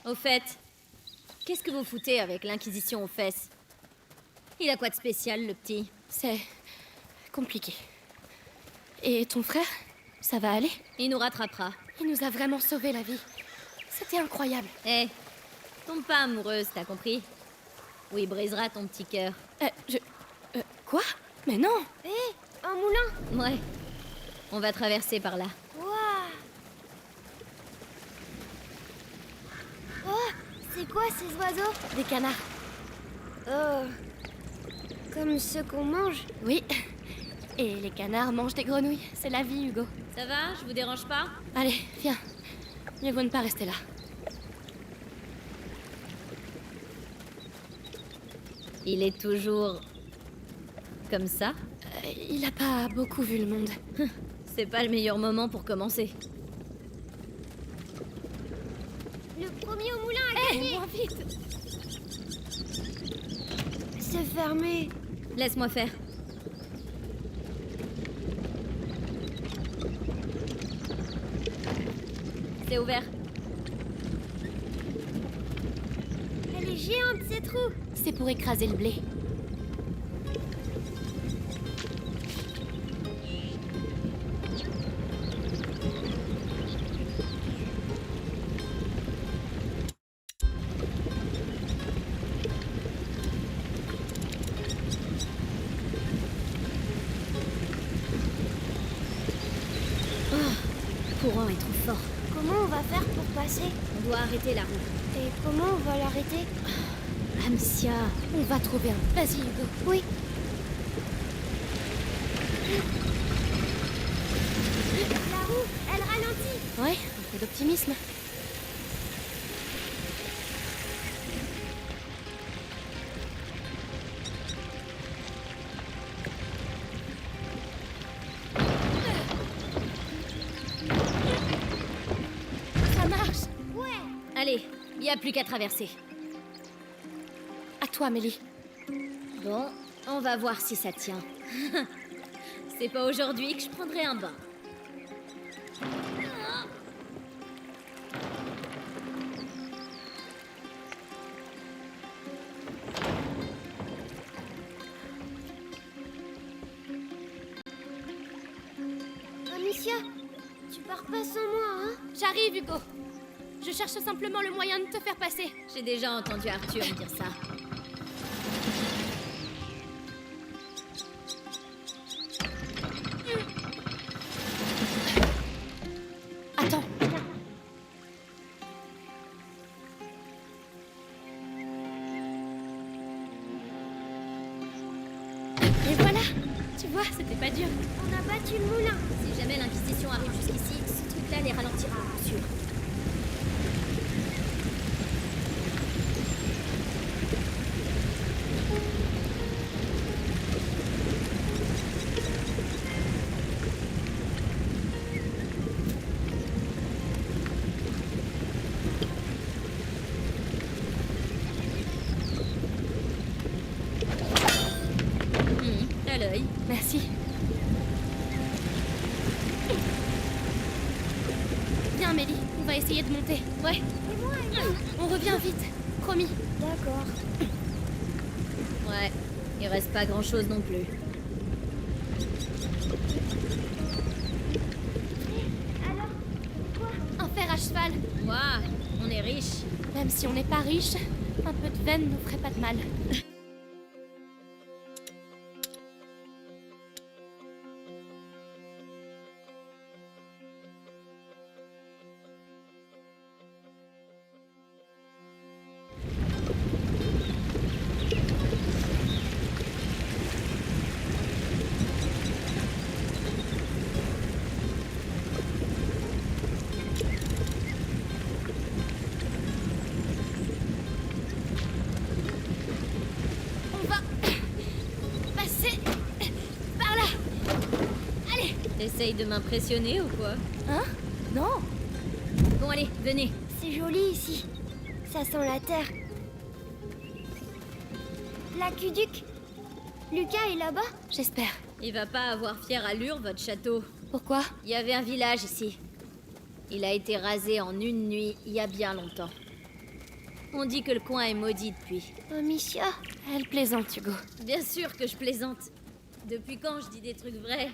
Au fait, qu'est-ce que vous foutez avec l'Inquisition aux fesses? Il a quoi de spécial, le petit? C'est... compliqué. Et ton frère? Ça va aller? Il nous rattrapera. Il nous a vraiment sauvé la vie. C'était incroyable. Hé, tombe pas amoureuse, t'as compris? Ou il brisera ton petit cœur. Quoi? Mais non! Hé, un moulin! Ouais, on va traverser par là. Waouh! Oh, c'est quoi ces oiseaux? Des canards. Oh, comme ceux qu'on mange? Oui. Et les canards mangent des grenouilles. C'est la vie, Hugo. Ça va? Je vous dérange pas? Allez, viens. Mieux vaut ne pas rester là. Il est toujours... comme ça? Il a pas beaucoup vu le monde. C'est pas le meilleur moment pour commencer. Le premier au moulin a gagné! Moins vite! C'est fermé. Laisse-moi faire. C'est ouvert. Elle est géante cette roue. C'est pour écraser le blé. Le courant est trop fort. Comment on va faire pour passer? On doit arrêter la roue. Et comment on va l'arrêter? Amicia, On va trouver un... Vas-y, Hugo. Oui. La roue, elle ralentit. Ouais, un peu d'optimisme. Ça marche. Ouais. allez, y a plus qu'à traverser. À toi, Mélie. Bon, on va voir si ça tient. C'est pas aujourd'hui que je prendrai un bain. Amicia, tu pars pas sans moi, hein? J'arrive, Hugo. Je cherche simplement le moyen de te faire passer. J'ai déjà entendu Arthur me dire ça. Attends. Et voilà. Tu vois, c'était pas dur. On a battu le moulin. Si jamais l'Inquisition arrive jusqu'ici, ce truc-là les ralentira, bien sûr. À l'œil. Merci. Viens, Mélie. On va essayer de monter. Ouais. Et moi, On revient vite. Promis. D'accord. Ouais, il reste pas grand-chose non plus. Alors, quoi? Un fer à cheval. Ouah, on est riche. Même si on n'est pas riche, un peu de veine nous ferait pas de mal. On va passer par là. Allez. T'essayes de m'impressionner ou quoi? Hein? Non. Bon allez, venez. C'est joli ici. Ça sent la terre. L'aqueduc. Lucas est là-bas? J'espère. Il va pas avoir fière allure, votre château. Pourquoi? Il y avait un village ici. Il a été rasé en une nuit, il y a bien longtemps. On dit que le coin est maudit depuis. Amicia, Elle plaisante, Hugo. Bien sûr que je plaisante. Depuis quand je dis des trucs vrais?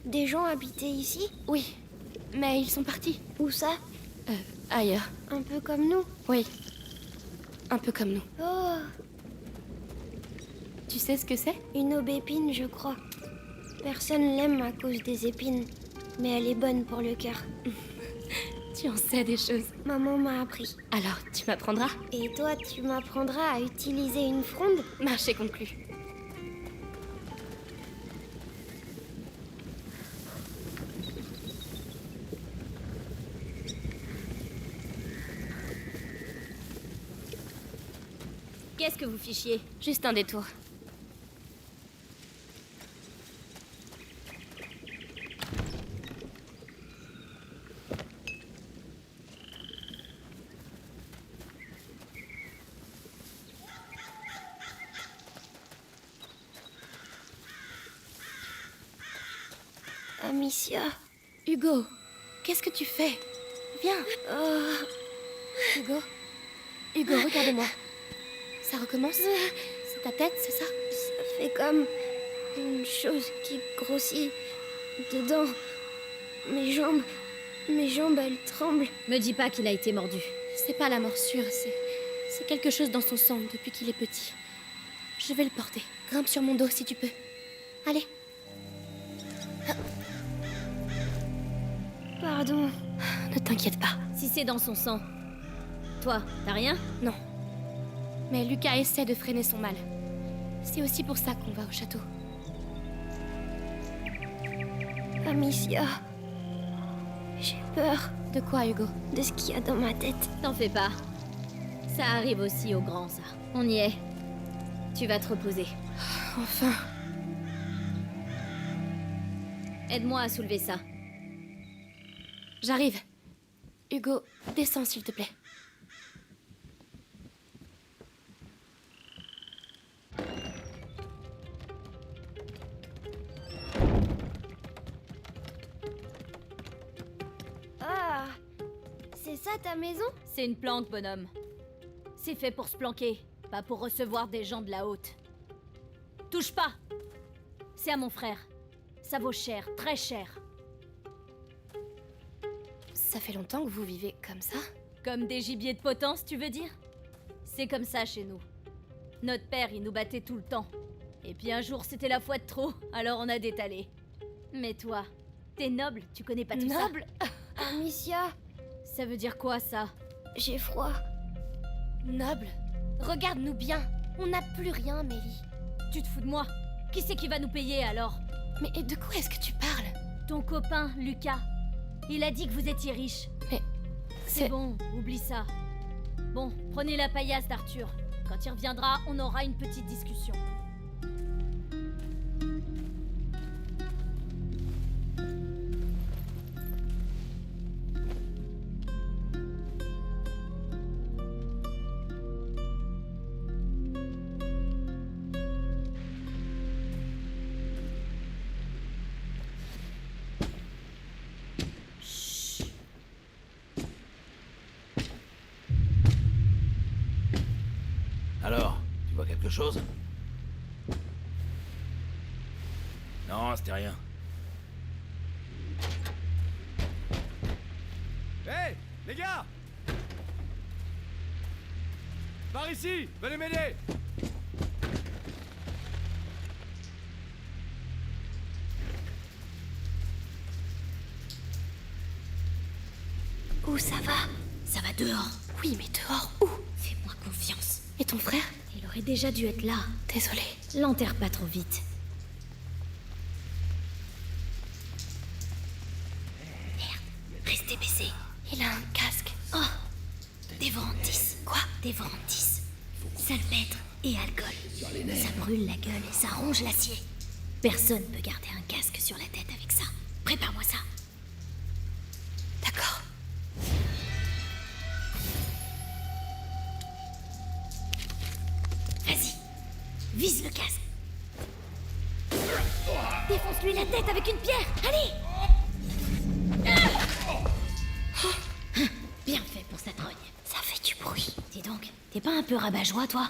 des gens habitaient ici? Oui, mais ils sont partis. Où ça? Ailleurs. Un peu comme nous. Oui. Un peu comme nous. Oh, Tu sais ce que c'est? une aubépine, je crois. Personne l'aime à cause des épines, mais elle est bonne pour le cœur. Tu en sais des choses. Maman m'a appris. Alors, tu m'apprendras? Et toi, tu m'apprendras à utiliser une fronde? Marché conclu. Qu'est-ce que vous fichiez? Juste un détour. Amicia. Hugo, qu'est-ce que tu fais? Viens. Oh, Hugo. Hugo, regarde-moi. Ça recommence? C'est ta tête, c'est ça? ça fait comme une chose qui grossit dedans. Mes jambes, elles tremblent. Me dis pas qu'il a été mordu. C'est pas la morsure, c'est quelque chose dans son sang depuis qu'il est petit. Je vais le porter. Grimpe sur mon dos si tu peux. Allez. Pardon. Ne t'inquiète pas. Si c'est dans son sang. Toi, t'as rien? Non. Mais Lucas essaie de freiner son mal. C'est aussi pour ça qu'on va au château. Amicia. J'ai peur De quoi, Hugo? de ce qu'il y a dans ma tête. T'en fais pas. Ça arrive aussi aux grands, ça. On y est. Tu vas te reposer. Enfin. Aide-moi à soulever ça. J'arrive. Hugo, descends s'il te plaît. Ah, c'est ça ta maison? C'est une planque, bonhomme. C'est fait pour se planquer, pas pour recevoir des gens de la haute. Touche pas! C'est à mon frère. Ça vaut cher, très cher. Ça fait longtemps que vous vivez comme ça? Comme des gibiers de potence, tu veux dire? C'est comme ça chez nous. Notre père, il nous battait tout le temps. Et puis un jour, c'était la fois de trop, alors on a détalé. Mais toi, t'es noble, tu connais pas tout ça? Noble? Amicia, Ça veut dire quoi, ça? j'ai froid. Noble? Regarde-nous bien. On n'a plus rien, Mélie. Tu te fous de moi? Qui c'est qui va nous payer, alors? Mais de quoi est-ce que tu parles? Ton copain, Lucas. Il a dit que vous étiez riche. Mais C'est bon, oublie ça. Bon, prenez la paillasse d'Arthur. Quand il reviendra, on aura une petite discussion. Alors, tu vois quelque chose? Non, c'était rien. Hé, les gars! Par ici! Venez m'aider! Où ça va? Ça va dehors. oui, mais dehors où? Fais-moi confiance. Et ton frère? Il aurait déjà dû être là. Désolée. L'enterre pas trop vite. Merde, restez baissés. Il a un casque. Oh, des Vorantis. Quoi? Des Vorantis. Salpêtre et alcool. Ça brûle la gueule et ça ronge l'acier. Personne peut garder un casque sur la tête avec ça. Prépare-moi ça. D'accord. Vas-y, vise le casque. Défonce-lui la tête avec une pierre. Allez! Bien fait pour sa trogne. Ça fait du bruit. Dis donc, t'es pas un peu rabat-joie, toi?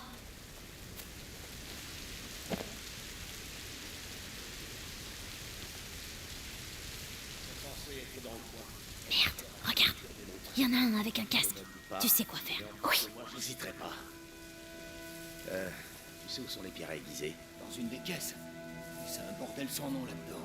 Merde, regarde. Il y en a un avec un casque. Tu sais quoi faire. Oui. Moi, j'hésiterai pas. Tu sais où sont les pierres à aiguiser? Dans une des caisses. C'est un bordel sans nom là-dedans.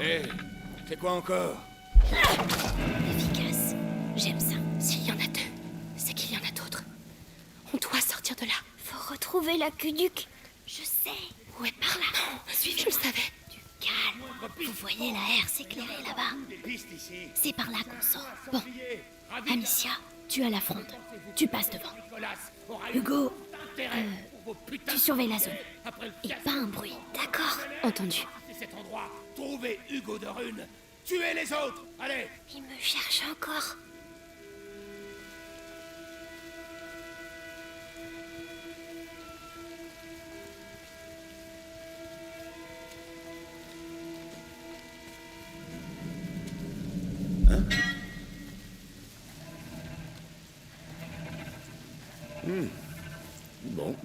Hé, c'est quoi encore? Efficace. J'aime ça. S'il y en a deux, c'est qu'il y en a d'autres. On doit sortir de là. Faut retrouver l'aqueduc. Je sais. Ouais, par là. Non, suivez. Je le savais. Du calme. Vous voyez la aire s'éclairer là-bas? Des pistes ici. C'est par là qu'on sort. Bon. Amicia, tu as la fronde. Tu passes devant. Hugo, tu surveilles la zone. Et pas un bruit. D'accord. Entendu. C'est cet endroit. Trouvez Hugo de Rune. Tuez les autres. Allez. Il me cherche encore. Bon.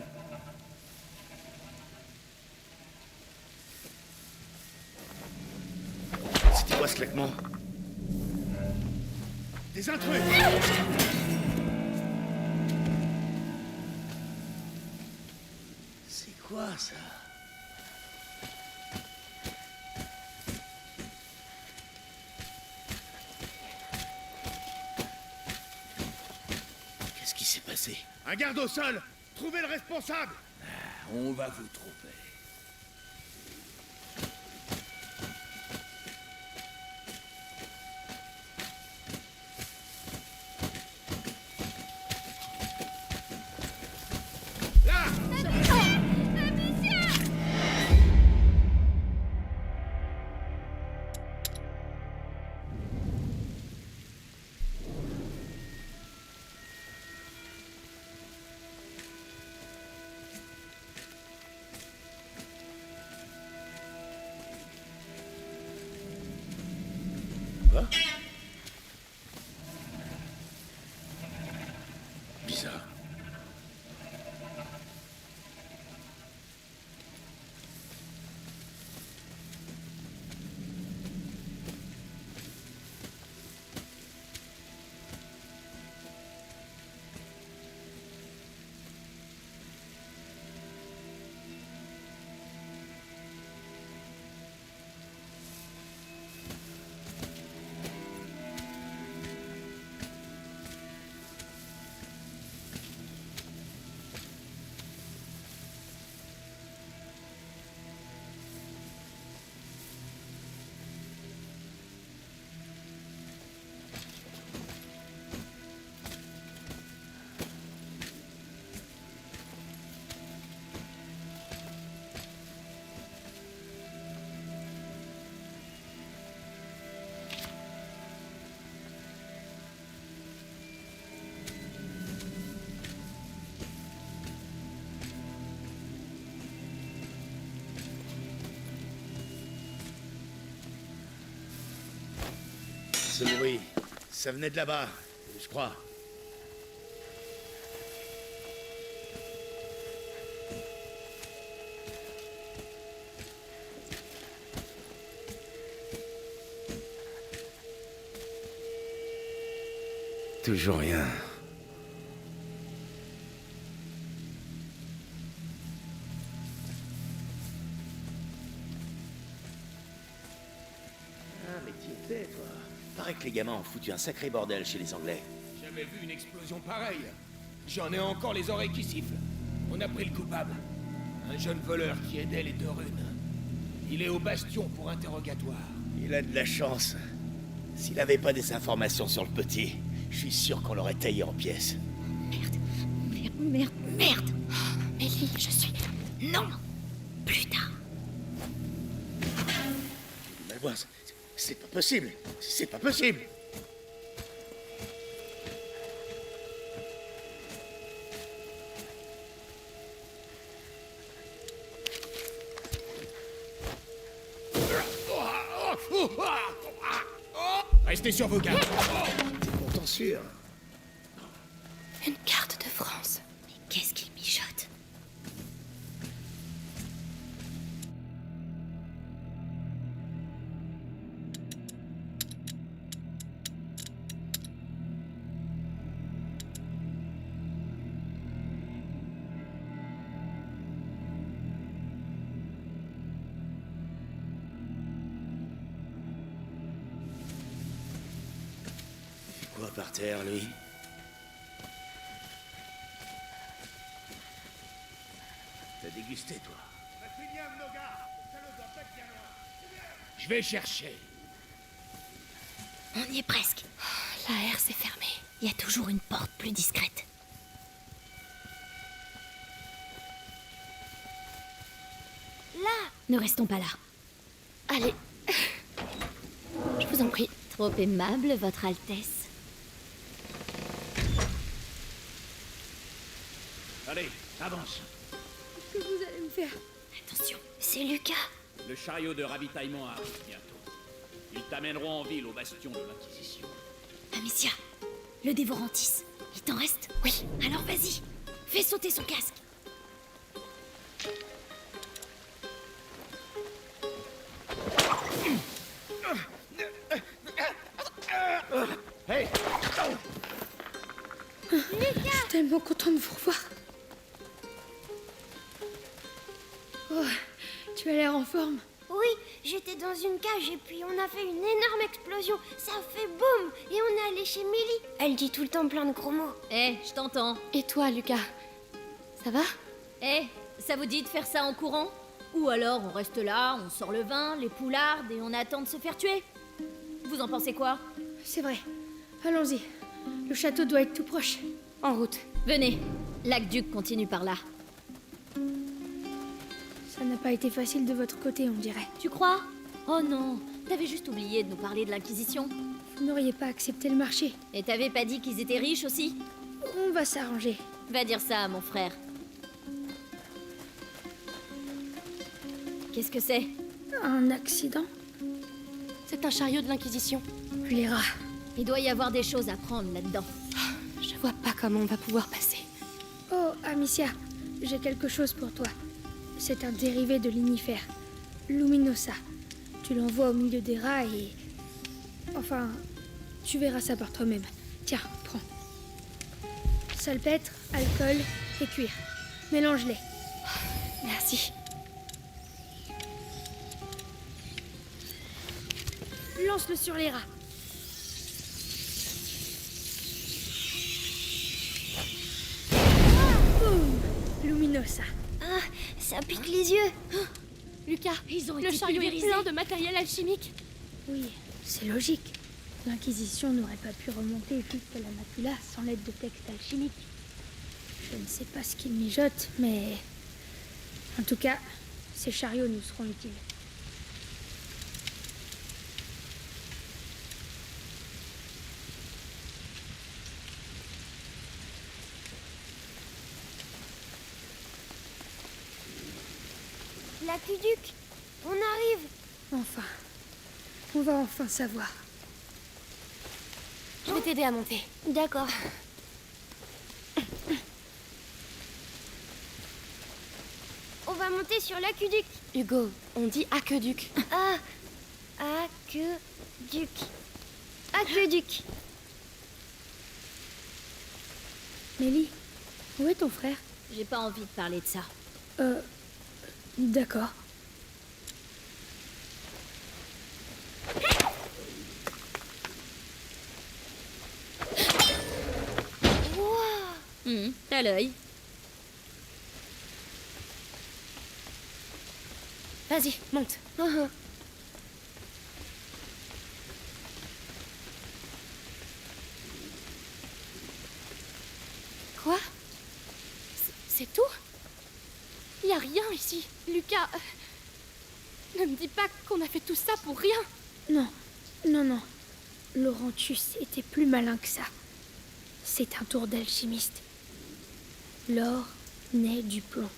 C'était quoi ce claquement? Des intrus! C'est quoi ça? Qu'est-ce qui s'est passé? Un garde au sol! Trouvez le responsable! On va vous trouver. Quoi? Bizarre. Ce bruit, ça venait de là-bas, je crois. Toujours rien. Ah, mais t'y étais, toi. Paraît que les gamins ont foutu un sacré bordel chez les Anglais. Jamais vu une explosion pareille. J'en ai encore les oreilles qui sifflent. On a pris le coupable. Un jeune voleur qui aidait les deux runes. Il est au bastion pour interrogatoire. Il a de la chance. S'il avait pas des informations sur le petit, je suis sûr qu'on l'aurait taillé en pièces. Merde. merde, merde. Mélie, je suis... Non, plus tard. Malvois, c'est pas possible. C'est pas possible. Restez sur vos gardes. T'es pourtant sûr. Une carte de France. Mais qu'est-ce qu'il mijote? Quoi par terre, lui? T'as dégusté, toi? Je vais chercher. On y est presque. La R s'est fermée. Il y a toujours une porte plus discrète. Là! Ne restons pas là. Allez. Je vous en prie. Trop aimable, Votre Altesse. Allez, avance. Qu'est-ce que vous allez me faire? Attention, c'est Lucas. Le chariot de ravitaillement arrive bientôt. Ils t'amèneront en ville au bastion de l'Inquisition. Amicia, le dévorantis. Il t'en reste? Oui. Alors vas-y, fais sauter son casque. Hey! Je suis tellement content de vous revoir. Oh, tu as l'air en forme. Oui, j'étais dans une cage et puis on a fait une énorme explosion. Ça a fait boum et on est allé chez Mélie. Elle dit tout le temps plein de gros mots. Eh, je t'entends. Et toi, Lucas? Ça va? Eh, ça vous dit de faire ça en courant? Ou alors on reste là, on sort le vin, les poulardes et on attend de se faire tuer? Vous en pensez quoi? C'est vrai. Allons-y. Le château doit être tout proche. En route. Venez, l'aqueduc continue par là. Ça n'a pas été facile de votre côté, on dirait. Tu crois? Oh non, t'avais juste oublié de nous parler de l'Inquisition. Vous n'auriez pas accepté le marché. Et t'avais pas dit qu'ils étaient riches aussi? On va s'arranger. Va dire ça à mon frère. Qu'est-ce que c'est? Un accident? C'est un chariot de l'Inquisition. Les rats. Il doit y avoir des choses à prendre là-dedans. Je vois pas comment on va pouvoir passer. Oh, Amicia, j'ai quelque chose pour toi. C'est un dérivé de l'inifère. Luminosa. Tu l'envoies au milieu des rats et... Enfin, tu verras ça par toi-même. Tiens, prends. Salpêtre, alcool et cuir. Mélange-les. Merci. Lance-le sur les rats. Boum! Luminosa. Ah, ça pique les yeux. Lucas, Ils ont le été chariot est pulvérisés. plein de matériel alchimique. Oui, c'est logique. L'Inquisition n'aurait pas pu remonter jusqu'à la macula sans l'aide de textes alchimiques. Je ne sais pas ce qu'ils mijotent, mais... En tout cas, ces chariots nous seront utiles. L'aqueduc, on arrive. Enfin, on va enfin savoir. Je vais t'aider à monter. D'accord. On va monter sur l'aqueduc. Hugo, on dit aqueduc. Ah, aqueduc. Aqueduc. Mélie, où est ton frère? J'ai pas envie de parler de ça. D'accord. T'as l'œil. Vas-y, monte. Quoi? Y a rien ici. Lucas, ne me dis pas qu'on a fait tout ça pour rien. Non, non, non. Laurentius était plus malin que ça. C'est un tour d'alchimiste. L'or naît du plomb.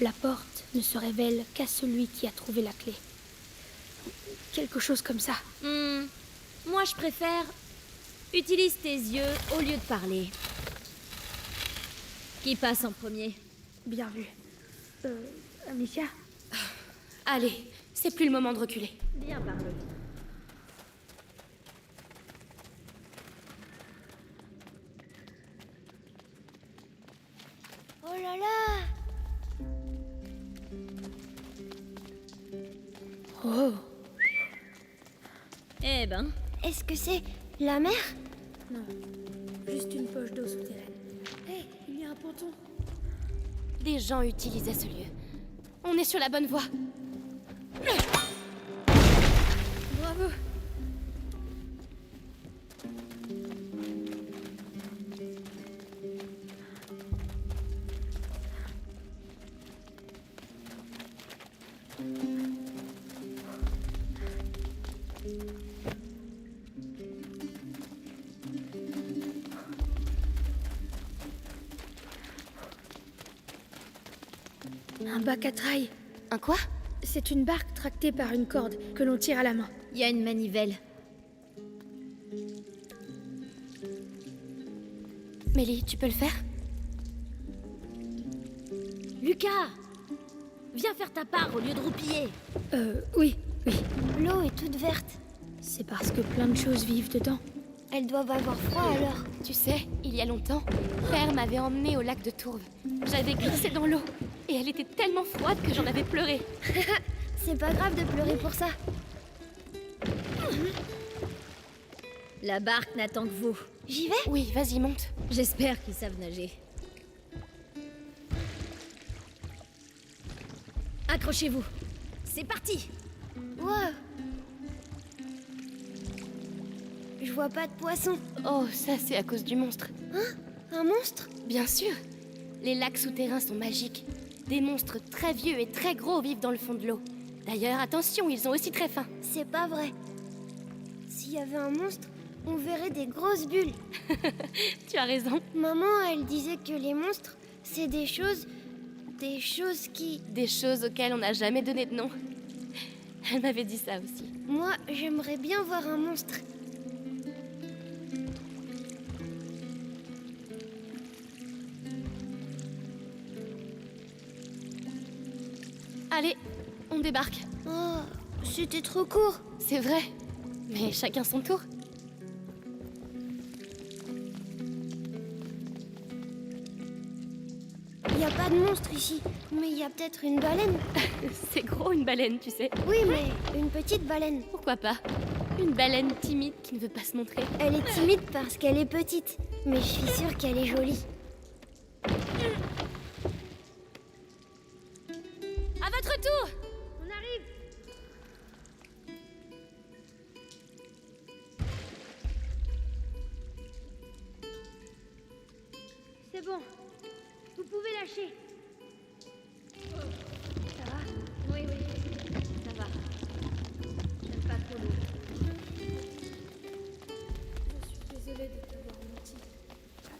La porte ne se révèle qu'à celui qui a trouvé la clé. Quelque chose comme ça. Moi, je préfère... Utilise tes yeux au lieu de parler. Qui passe en premier? Bien vu. Amicia? Allez, c'est plus le moment de reculer. Viens parler. Oh là là! Oh, Eh ben, Est-ce que c'est la mer? non. Juste une poche d'eau souterraine. Hé, il y a un ponton. Des gens utilisaient ce lieu. On est sur la bonne voie. Bravo. Un bac à traille. Un quoi? C'est une barque tractée par une corde que l'on tire à la main. il y a une manivelle. Mélie, tu peux le faire? Lucas! Viens faire ta part au lieu de roupiller. Oui, oui. L'eau est toute verte. C'est parce que plein de choses vivent dedans. Elles doivent avoir froid alors. Tu sais, il y a longtemps, Père m'avait emmené au lac de Tourve. J'avais glissé dans l'eau et elle était tellement froide que j'en avais pleuré. C'est pas grave de pleurer pour ça. La barque n'attend que vous. J'y vais? Oui, vas-y, monte. J'espère qu'ils savent nager. Accrochez-vous. C'est parti! Wow. Je vois pas de poisson. Oh, ça c'est à cause du monstre. Un monstre? Bien sûr. Les lacs souterrains sont magiques. Des monstres très vieux et très gros vivent dans le fond de l'eau. D'ailleurs, attention, ils sont aussi très fins. C'est pas vrai. S'il y avait un monstre, on verrait des grosses bulles. Tu as raison. Maman, elle disait que les monstres, c'est des choses qui... Des choses auxquelles on n'a jamais donné de nom. Elle m'avait dit ça aussi. Moi, j'aimerais bien voir un monstre. Allez, on débarque. Oh, c'était trop court. C'est vrai. Mais chacun son tour. Il y a pas de monstre ici, mais il y a peut-être une baleine. C'est gros une baleine, tu sais. Oui, mais une petite baleine. Pourquoi pas? Une baleine timide qui ne veut pas se montrer. Elle est timide parce qu'elle est petite, mais je suis sûre qu'elle est jolie. À votre tour! On arrive. C'est bon. Vous pouvez lâcher. Ça va? Oui, ça va. J'aime pas trop l'eau. Je suis désolée de t'avoir menti.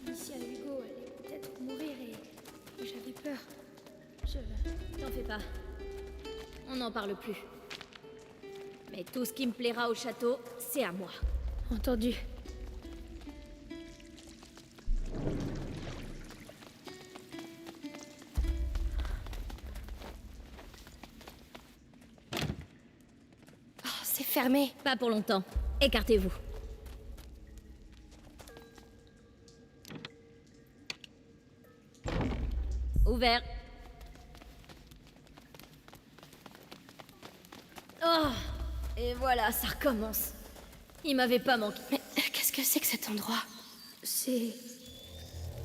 Amicia et Hugo allaient peut-être mourir et j'avais peur. T'en fais pas. On n'en parle plus. Mais tout ce qui me plaira au château, c'est à moi. Entendu. Oh, c'est fermé. Pas pour longtemps. Écartez-vous. Ouvert. Oh! Et voilà, ça recommence. Il m'avait pas manqué. Mais qu'est-ce que c'est que cet endroit? C'est...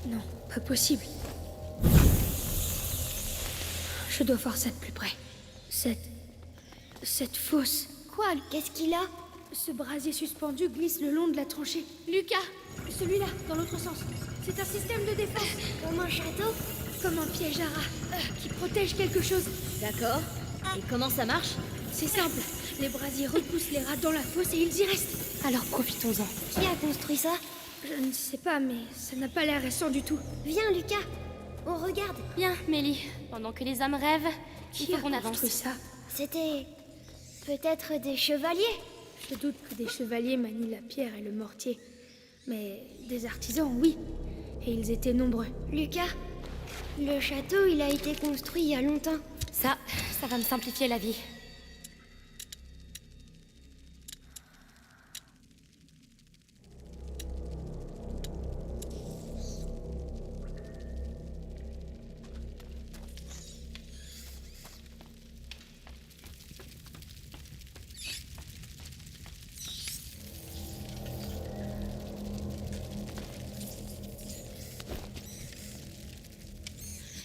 Non, pas possible. Je dois voir ça de plus près. Cette fosse. Quoi? Qu'est-ce qu'il a? Ce brasier suspendu glisse le long de la tranchée. Lucas! Celui-là, dans l'autre sens. C'est un système de défense. Comme un château? comme un piège à rats qui protège quelque chose. D'accord. Et comment ça marche? C'est simple. Les brasiers repoussent les rats dans la fosse et ils y restent. Alors profitons-en. Qui a construit ça? Je ne sais pas, mais ça n'a pas l'air récent du tout. Viens, Lucas. On regarde. Bien, Mélie. Pendant que les hommes rêvent, il Qui faut a qu'on avance. construit ça? C'était... peut-être des chevaliers? Je doute que des chevaliers manient la pierre et le mortier. Mais des artisans, oui. Et ils étaient nombreux. Lucas, le château, il a été construit il y a longtemps. Ça va me simplifier la vie.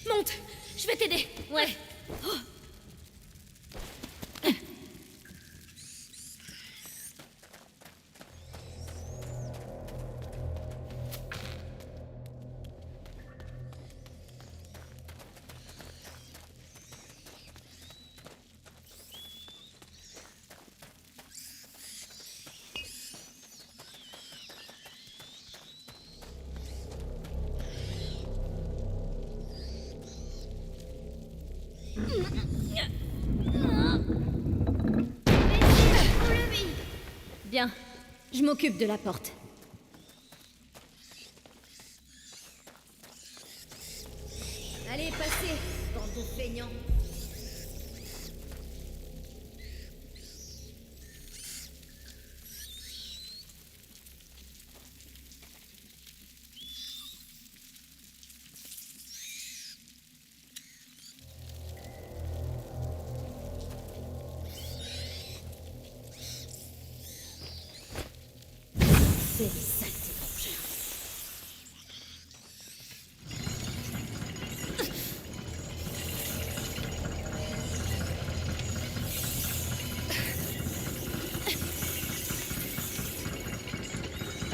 Monte! Je vais t'aider! Ouais. Bien. Je m'occupe de la porte. Allez, passez, bande de feignants. C'est les saletés vengeurs.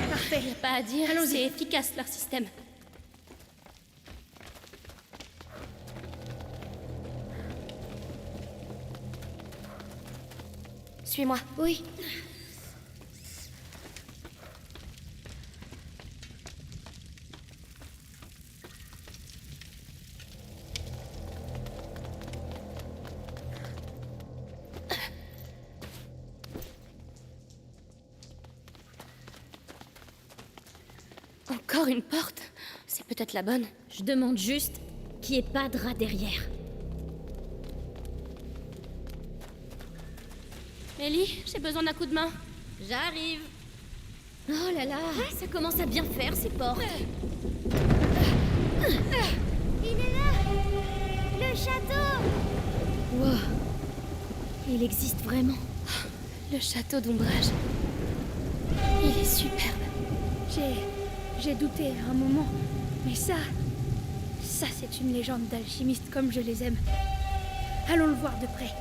Parfait. Y a pas à dire, c'est efficace leur système. Suis-moi. Oui. Encore une porte. C'est peut-être la bonne. Je demande juste qu'il n'y ait pas de rat derrière. Mélie, j'ai besoin d'un coup de main. J'arrive. Oh là là, ça commence à bien faire ces portes. Il est là! Le château! Wow. Il existe vraiment. Le château d'ombrage. Il est superbe. J'ai douté à un moment, mais ça c'est une légende d'alchimiste comme je les aime. Allons le voir de près.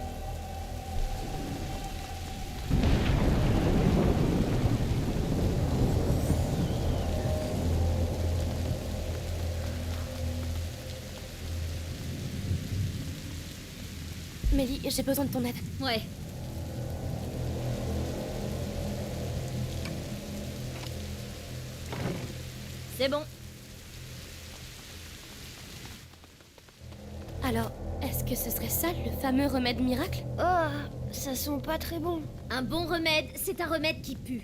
Mélie, j'ai besoin de ton aide. Ouais. C'est bon. Alors, est-ce que ce serait ça le fameux remède miracle? Oh, ça sent pas très bon. Un bon remède, c'est un remède qui pue.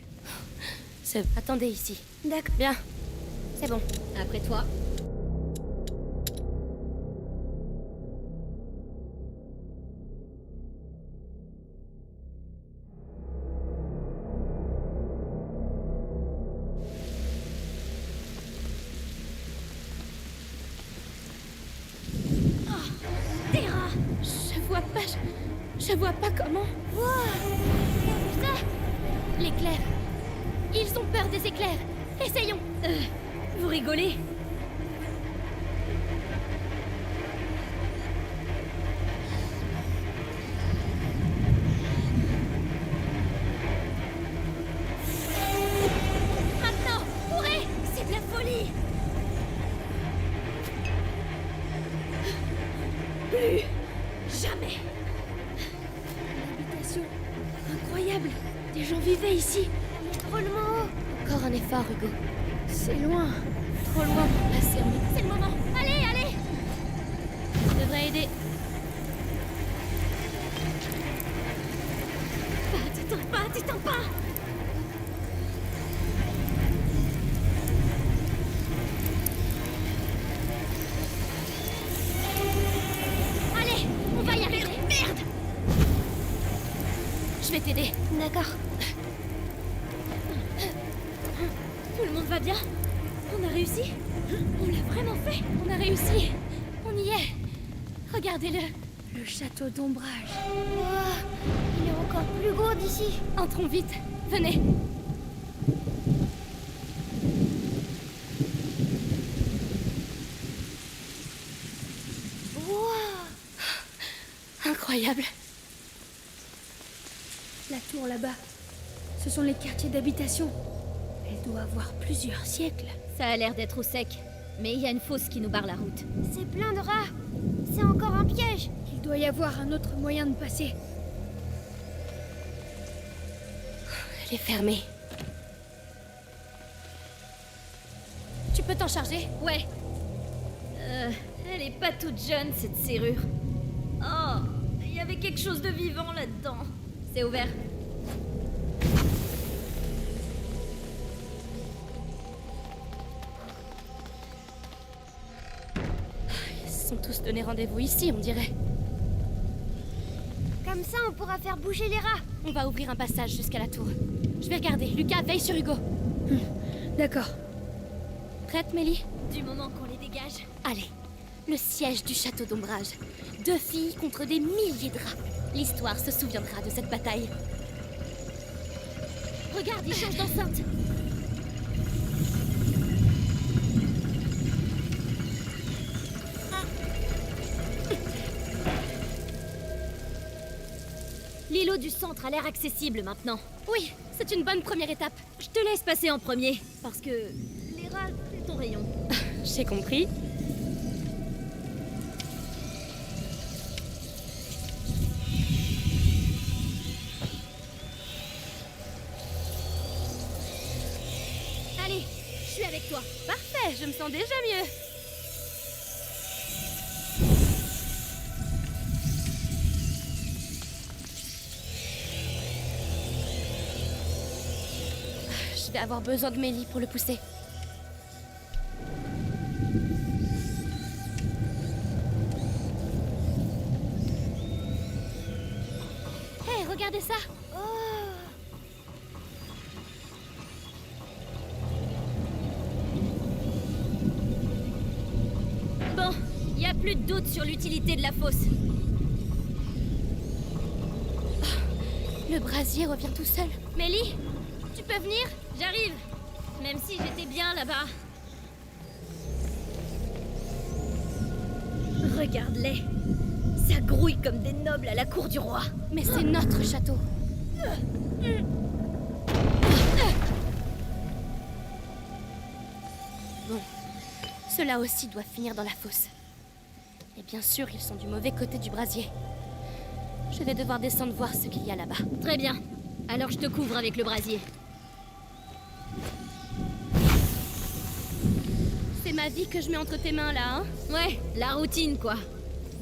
Attendez ici. D'accord. Bien. C'est bon. Après toi. Je vois pas comment. L'éclair. Ils ont peur des éclairs. Essayons. Vous rigolez? Maintenant, courez. C'est de la folie! Plus jamais. L'habitation. Incroyable. Des gens vivaient ici. Drôlement haut. Encore un effort, Hugo. C'est loin. Trop loin pour passer en écoute. C'est le moment. Allez, allez. Ça devrait aider. T'éteins pas. Allez, on va y arriver. Merde. Je vais t'aider. D'accord. Tout le monde va bien? On a réussi? On l'a vraiment fait? On a réussi. On y est. Regardez-le. Le château d'ombrage. Wow, il est encore plus gros d'ici. Entrons vite. Venez. Wow. Incroyable. La tour là-bas. Ce sont les quartiers d'habitation. Elle doit avoir plusieurs siècles. Ça a l'air d'être au sec, mais il y a une fosse qui nous barre la route. C'est plein de rats. C'est encore un piège. Il doit y avoir un autre moyen de passer. Elle est fermée. Tu peux t'en charger? Ouais. Elle est pas toute jeune, cette serrure. Oh, il y avait quelque chose de vivant là-dedans. C'est ouvert. Ils se sont tous donné rendez-vous ici, on dirait. Comme ça, on pourra faire bouger les rats. On va ouvrir un passage jusqu'à la tour. Je vais regarder. Lucas, veille sur Hugo. D'accord. Prête, Mélie? Du moment qu'on les dégage. Allez. Le siège du château d'ombrage. 2 filles contre des milliers de rats. L'histoire se souviendra de cette bataille. Regarde, ils changent d'enceinte. L'îlot du centre a l'air accessible maintenant. Oui, c'est une bonne première étape. Je te laisse passer en premier, parce que les rats, c'est ton rayon. J'ai compris. Allez, je suis avec toi. Parfait, je me sens déjà mieux. Je vais avoir besoin de Mélie pour le pousser. Hé, regardez ça! Bon, il y a plus de doute sur l'utilité de la fosse. Le brasier revient tout seul. Mélie, tu peux venir? J'arrive. Même si j'étais bien là-bas. Regarde-les. Ça grouille comme des nobles à la cour du roi. Mais c'est notre château. Bon, ceux-là aussi doivent finir dans la fosse. Et bien sûr, ils sont du mauvais côté du brasier. Je vais devoir descendre voir ce qu'il y a là-bas. Très bien. Alors je te couvre avec le brasier. C'est ma vie que je mets entre tes mains là, hein? Ouais, la routine quoi.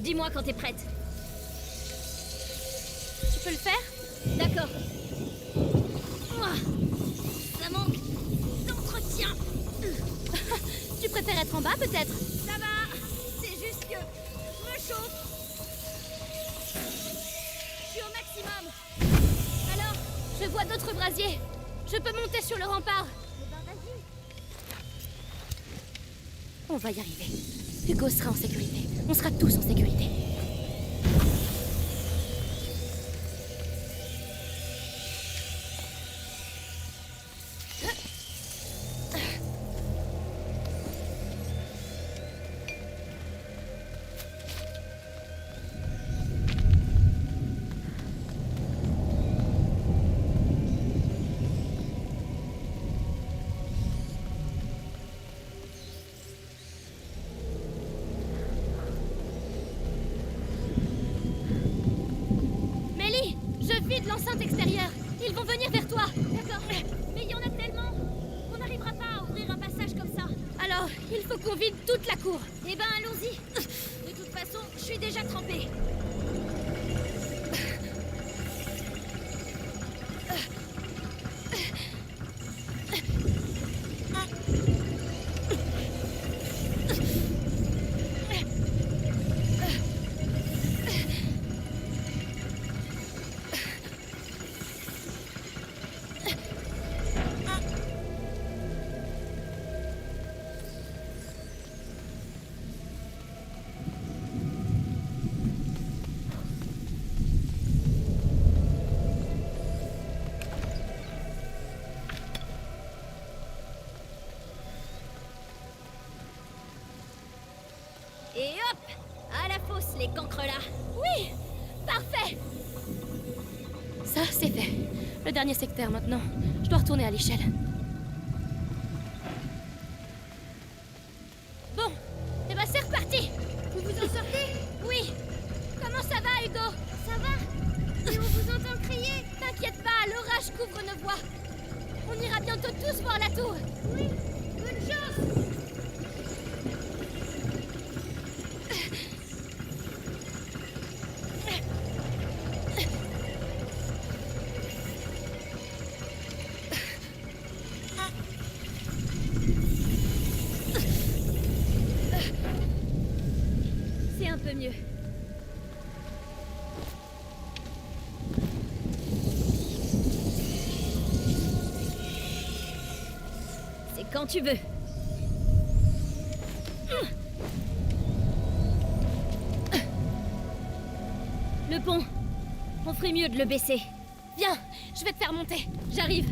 Dis-moi quand t'es prête. Tu peux le faire? D'accord. Ouah, ça manque d'entretien. Tu préfères être en bas peut-être? Ça va. C'est juste que je me chauffe. Je suis au maximum. Alors, je vois d'autres brasiers. Je peux monter sur le rempart. On va y arriver. Hugo sera en sécurité. On sera tous en sécurité. l'enceinte extérieure. Ils vont venir vers toi. D'accord. Mais il y en a tellement. On n'arrivera pas à ouvrir un passage comme ça. Alors, il faut qu'on vide toute la cour. Eh ben, allons-y. De toute façon, je suis déjà trempée. Et hop! À la fosse, les cancres là! Oui! Parfait! Ça, c'est fait. Le dernier secteur maintenant. Je dois retourner à l'échelle. Bon, et ben c'est reparti! Vous vous en sortez? Oui! Comment ça va, Hugo? Ça va? Mais on vous entend crier. T'inquiète pas, l'orage couvre nos voies. On ira bientôt tous voir la tour. Oui, bonne chance. C'est un peu mieux. C'est quand tu veux. Le pont. On ferait mieux de le baisser. Viens, je vais te faire monter. J'arrive.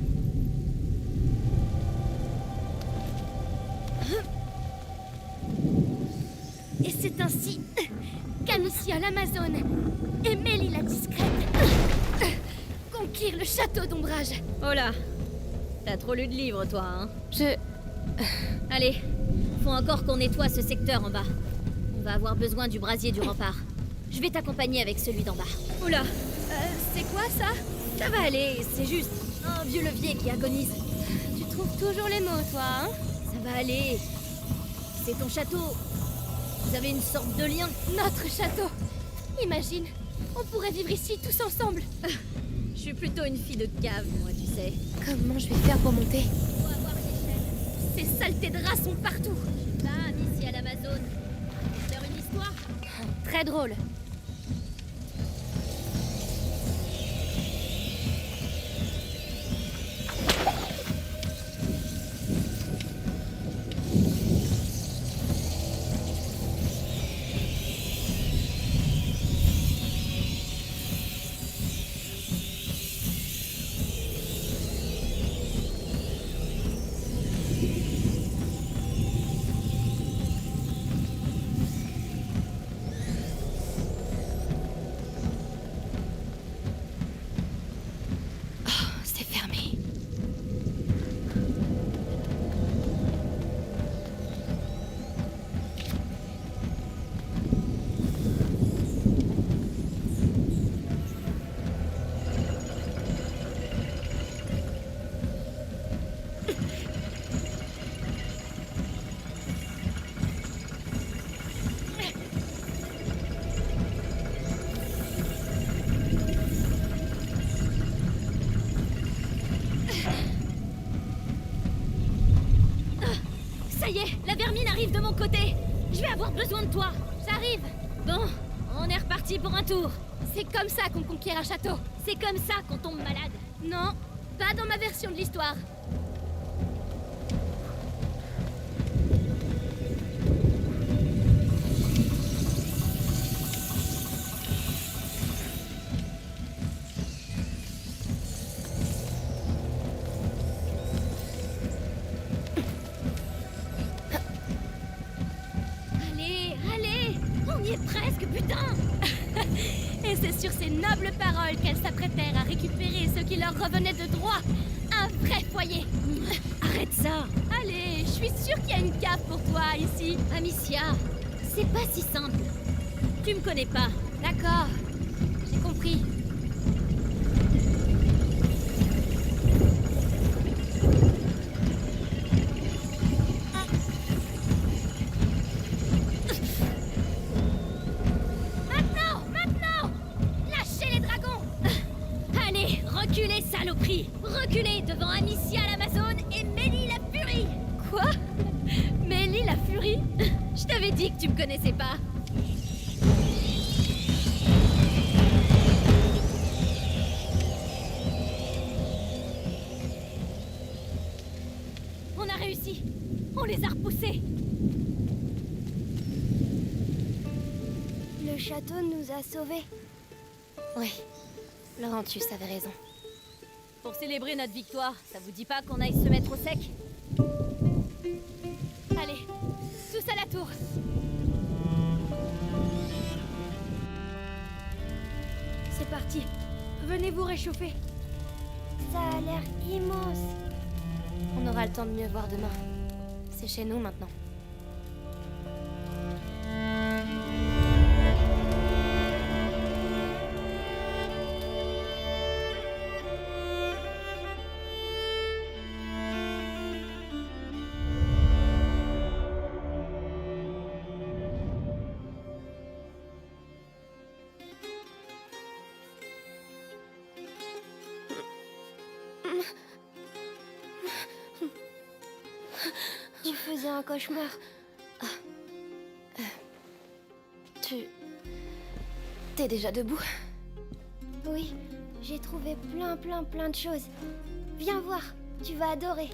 Et c'est ainsi qu'Amicia l'Amazone et Mélie la discrète conquirent le château d'ombrage. Oh là. T'as trop lu de livres, toi, hein? Je... Allez. Faut encore qu'on nettoie ce secteur en bas. On va avoir besoin du brasier du rempart. Je vais t'accompagner avec celui d'en bas. Oula. c'est quoi ça? Ça va aller, c'est juste un vieux levier qui agonise. Tu trouves toujours les mots, toi, hein? Ça va aller. C'est ton château. Vous avez une sorte de lien. Notre château. Imagine, on pourrait vivre ici tous ensemble. Je suis plutôt une fille de cave, moi, tu sais. Comment je vais faire pour monter? Faut avoir l'échelle. Ces saletés de rats sont partout. Bam, ici à l'Amazone. Faire une histoire. Très drôle. C'est fermé. Ça y est, la vermine arrive de mon côté. Je vais avoir besoin de toi. J'arrive. Bon, on est reparti pour un tour. C'est comme ça qu'on conquiert un château. C'est comme ça qu'on tombe malade. Non, pas dans ma version de l'histoire. Allez, allez, on y est presque, putain. Et c'est sur ces nobles paroles qu'elles s'apprêtèrent à récupérer ce qui leur revenait de droit. Un vrai foyer. Arrête ça. Allez, je suis sûre qu'il y a une cave pour toi ici. Amicia, c'est pas si simple. Tu me connais pas. D'accord, j'ai compris. Reculez, saloperie! Reculez devant Amicia l'Amazone et Mélie la Furie! Quoi? Mélie la Furie? Je t'avais dit que tu me connaissais pas! On a réussi! On les a repoussés! Le château nous a sauvés. Oui, Laurentius avait raison. Pour célébrer notre victoire, ça vous dit pas qu'on aille se mettre au sec? Allez, tous à la tour! C'est parti. Venez vous réchauffer. Ça a l'air immense. On aura le temps de mieux voir demain. C'est chez nous maintenant. Tu faisais un cauchemar. T'es déjà debout? Oui, j'ai trouvé plein de choses. Viens voir, tu vas adorer.